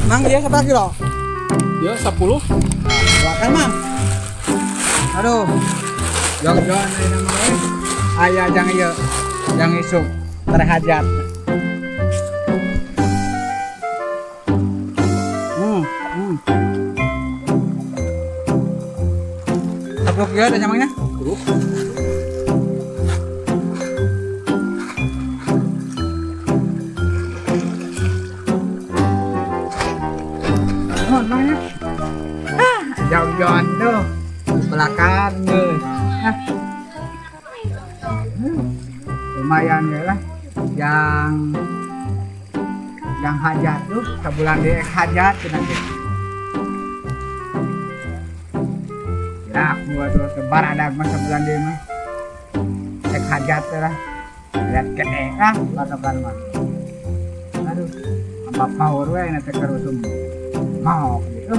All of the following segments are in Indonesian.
Mang dia berapa kilo? Ya 10. Silakan Mang. Aduh. Jong-jong ini namanya. Ayah yang isuk terhajat. Tepuk ya ada nyamangnya? Tepuk. Namanya? Jong-jong tuh. Belakang tuh. Lumayan ya lah. Yang hajat tuh sebulan dia hajat tuh nanti. Ya, buat tuh sebar ada masa bulan dia mah. Cek hajat tuh lah. Lihat kene lah, patokan mah. Aduh, apa power we nanti kerusum. Mau gitu.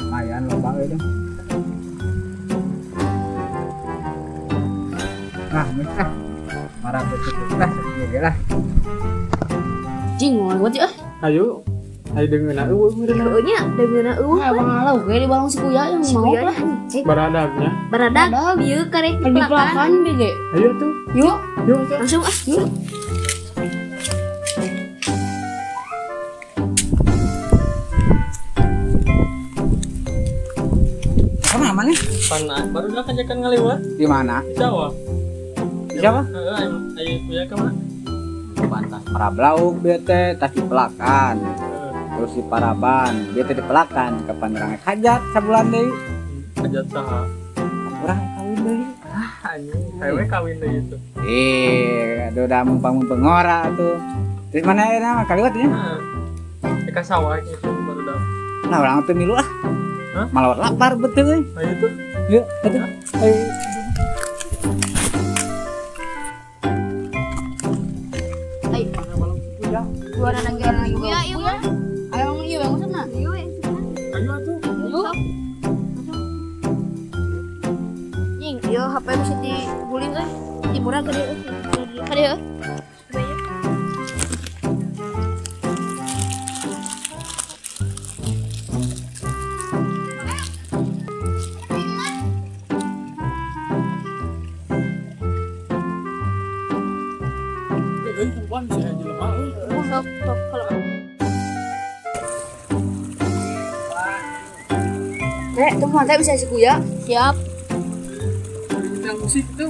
Lumayan loba itu. Nah, bisa. Marah betul lah segini lah. Cing mau lewat ya. Ayo dengan eueuh Nya dengan ngalau ge di balong si kuya yang mau lah. Baradagnya. Baradag ieu karek di pelakan bege. Ayo tuh. Yuk, Yuk. langsung yuk. Kamu aman nih? Pana baru dah kajakan ngaliwat Di mana? di sawah. Siapa? Ayo kuya ke mana? Pantas Parablauk bete tas di pelakan. Terus di Paraban bete di pelakan. Kapan orang hajat sebulan deui. Hajat saha? Orang kawin deui. Anjing, cewek kawin deh itu. Aduh udah mumpang-mumpang ngora tuh. Terus mana ya nama kaliwat ya? Eka sawah itu baru dah. Nah orang tuh milu ah. Hah? Malah lapar betul euy. Ayo tuh. Yuk, aduh. Ayo. Dua anak lagi ya, iya. Ayo iya bang sana. Iya. Ayo tuh. Yuk. Ning, yo HP bisa diguling euy. Di murah ke dia. Ka dia. Perempuan sih aja lemah. Sok kalau teman saya bisa si kuya. Siap. Bintang musik tuh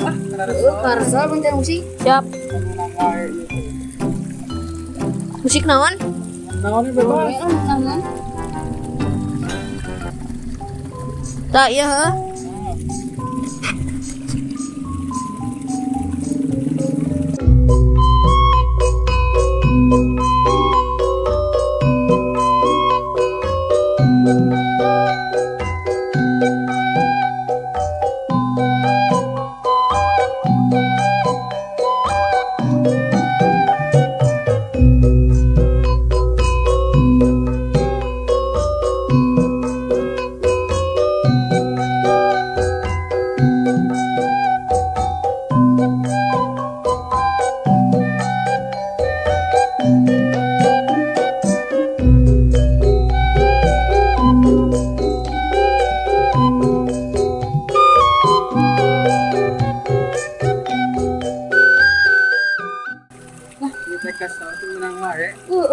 Karsal bintang musik. Siap. Musik naon? Naonnya bebas. Tak ya, heuh.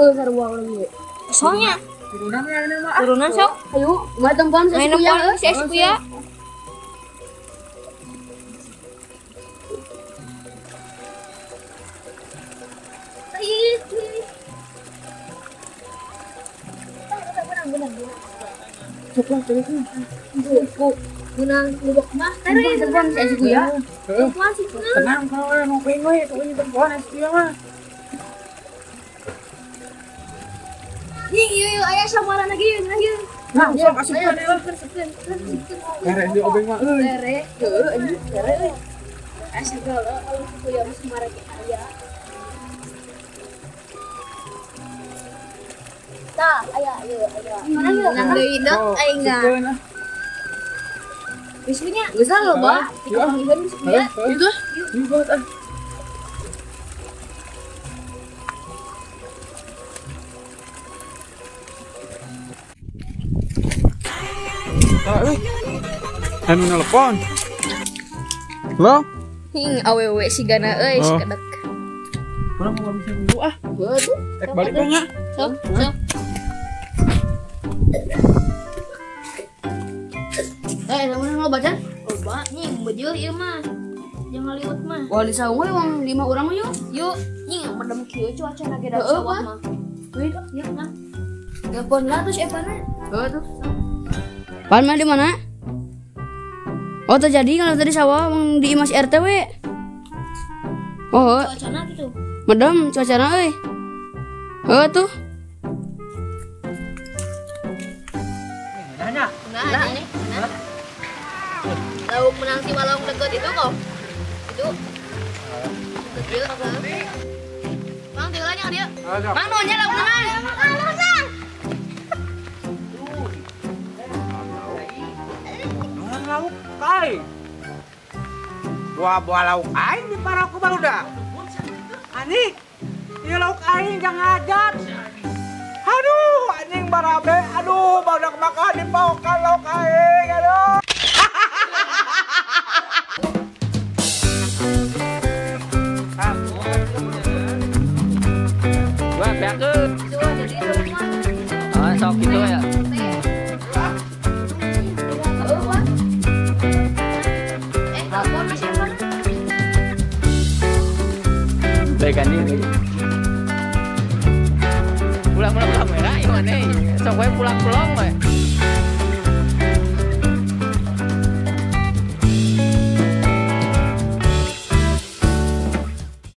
Sarua lagi. Soalnya turunan sok. Ayo, mah tempan saya kuya. Coklat terus nih. Benang lubak mah. Tempan saya kuya. Tenang kau ngopi gue itu ini tempat dia mah. Yuk, ayah samaran lagi yuk. Nah, sok asup ka deui. Kere di obeng mah euy. Kere. Asal kalau kuya mah samaran ke ayah. Tah, ayah. Mana yuk? Nang deui nak aing na. Bisunya geus lo, Ba. Kita panggilkeun bisunya. Itu. Yuk, Anu nelpon. Halo? Awewe si Gana euy si kedek. Urang mau bisa dulu ah. Waduh. Balik we nya. Sok. Temen lo baca? Loba, nying bejeu ieu mah. Jangan liwat mah. Wah, di saung we wong 5 urang yuk. Yuk, nying medem kieu cuaca lagi da sawah mah. Wih, ya mah. Telepon lah terus Evana. Tuh. Pan mah di mana? Oh terjadi kalau tadi sawah wong di Imas RT we. Oh, Cuacana gitu. medem cuacana euy. Tuh. Nanya. Nah, ini. Lauk menang si Malong deket itu kok. Itu. Itu. Bang, tinggalnya dia. Mang nunya lauk menang. Lauk kai. Buah lauk aing di paraku baru dah. Ani, ini lauk aing jangan ngajak. Aduh, anjing barabe. Aduh, badak makan di paukan lauk aing. Aduh. Wah, beakeun. Itu jadi rumah. Ah, sok gitu ya. Telepon masih Evana. Baikan diri. Pulang we. Sok we pulang we.